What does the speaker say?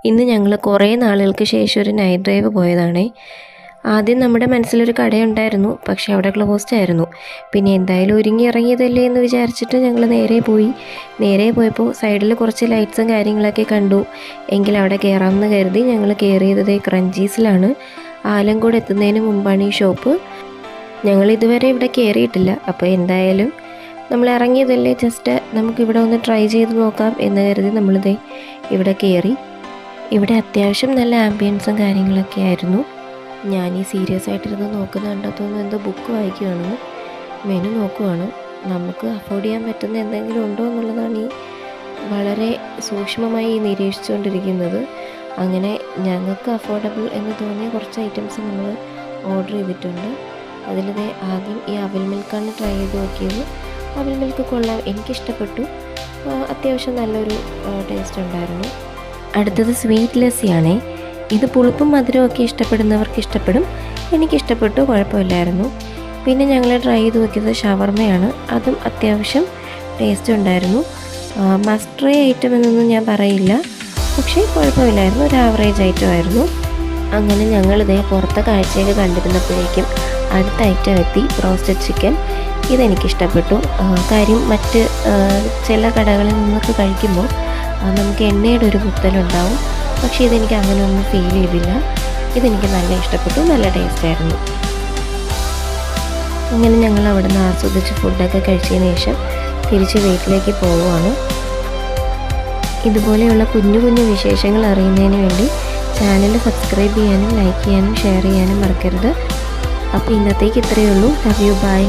ഇന്ന് ഞങ്ങൾ കുറേ നാളുകൾക്ക് ശേഷം ഒരു നൈറ്റ് ഡ്രൈവ് പോയതാണേ. ആദ്യം നമ്മുടെ മനസ്സിലൊരു കടയുണ്ടായിരുന്നു, പക്ഷേ അവിടെ ക്ലോസ്ഡ് ആയിരുന്നു. പിന്നെ എന്തായാലും ഒരുങ്ങി ഇറങ്ങിയതല്ലേ എന്ന് വിചാരിച്ചിട്ട് ഞങ്ങൾ നേരെ പോയപ്പോൾ സൈഡിൽ കുറച്ച് ലൈറ്റ്സും കാര്യങ്ങളൊക്കെ കണ്ടു. എങ്കിൽ അവിടെ കയറാമെന്ന് കരുതി ഞങ്ങൾ കയറിയത് ക്രഞ്ചീസിലാണ്. ആലങ്കോട് എത്തുന്നതിന് മുമ്പാണ് ഈ ഷോപ്പ്. ഞങ്ങൾ ഇതുവരെ ഇവിടെ കയറിയിട്ടില്ല. അപ്പോൾ എന്തായാലും നമ്മൾ ഇറങ്ങിയതല്ലേ, ജസ്റ്റ് നമുക്കിവിടെ ഒന്ന് ട്രൈ ചെയ്ത് നോക്കാം എന്ന് കരുതി നമ്മളിതേ ഇവിടെ കയറി. ഇവിടെ അത്യാവശ്യം നല്ല ആംബിയൻസും കാര്യങ്ങളൊക്കെ ആയിരുന്നു. ഞാൻ ഈ സീരിയസ് ആയിട്ടിരുന്ന് നോക്കുന്ന കണ്ടതൊന്നും എന്തോ ബുക്ക് വായിക്കുകയാണ്, മെനു നോക്കുവാണ്. നമുക്ക് അഫോർഡ് ചെയ്യാൻ പറ്റുന്ന എന്തെങ്കിലും ഉണ്ടോ എന്നുള്ളതാണ് ഈ വളരെ സൂക്ഷ്മമായി നിരീക്ഷിച്ചുകൊണ്ടിരിക്കുന്നത്. അങ്ങനെ ഞങ്ങൾക്ക് അഫോർഡബിൾ എന്ന് തോന്നിയ കുറച്ച് ഐറ്റംസ് നമ്മൾ ഓർഡർ ചെയ്തിട്ടുണ്ട്. അതിലിതേ ആദ്യം ഈ അവിൽ മിൽക്കാണ് ട്രൈ ചെയ്ത് നോക്കിയത്. അവിൽ മിൽക്ക് കൊള്ളാം, എനിക്കിഷ്ടപ്പെട്ടു. അത്യാവശ്യം നല്ലൊരു ടേസ്റ്റ് ഉണ്ടായിരുന്നു. അടുത്തത് സ്വീറ്റ് ലസ്സിയാണേ. ഇത് പുളിപ്പും മധുരമൊക്കെ ഇഷ്ടപ്പെടുന്നവർക്ക് ഇഷ്ടപ്പെടും, എനിക്കിഷ്ടപ്പെട്ടു, കുഴപ്പമില്ലായിരുന്നു. പിന്നെ ഞങ്ങൾ ട്രൈ ചെയ്ത് നോക്കിയത് ഷവർമയാണ്. അതും അത്യാവശ്യം ടേസ്റ്റ് ഉണ്ടായിരുന്നു. മസ്റ്റ് ട്രൈ ഐറ്റം എന്നൊന്നും ഞാൻ പറയില്ല, പക്ഷേ കുഴപ്പമില്ലായിരുന്നു, ഒരു ആവറേജ് ഐറ്റം ആയിരുന്നു. അങ്ങനെ ഞങ്ങളിതേ പുറത്തെ കാഴ്ചയൊക്കെ കണ്ടിരുന്നപ്പോഴേക്കും അടുത്ത ഐറ്റം എത്തി, റോസ്റ്റഡ് ചിക്കൻ. ഇതെനിക്കിഷ്ടപ്പെട്ടു. കാര്യം മറ്റ് ചില കടകളിൽ നിന്നൊക്കെ കഴിക്കുമ്പോൾ നമുക്ക് എണ്ണയുടെ ഒരു കുത്തലുണ്ടാവും, പക്ഷേ ഇതെനിക്ക് അങ്ങനെയൊന്നും ഫീൽ ചെയ്തില്ല. ഇതെനിക്ക് നല്ല ഇഷ്ടപ്പെട്ടു, നല്ല ടേസ്റ്റായിരുന്നു. അങ്ങനെ ഞങ്ങൾ അവിടെ നിന്ന് ആസ്വദിച്ച് ഫുഡൊക്കെ കഴിച്ചതിന് ശേഷം തിരിച്ച് വീട്ടിലേക്ക് പോവുകയാണ്. ഇതുപോലെയുള്ള കുഞ്ഞു കുഞ്ഞു വിശേഷങ്ങൾ അറിയുന്നതിന് വേണ്ടി ചാനൽ സബ്സ്ക്രൈബ് ചെയ്യാനും ലൈക്ക് ചെയ്യാനും ഷെയർ ചെയ്യാനും മറക്കരുത്. അപ്പോൾ ഇന്നത്തേക്ക് ഇത്രയേ ഉള്ളൂ. Love you, by.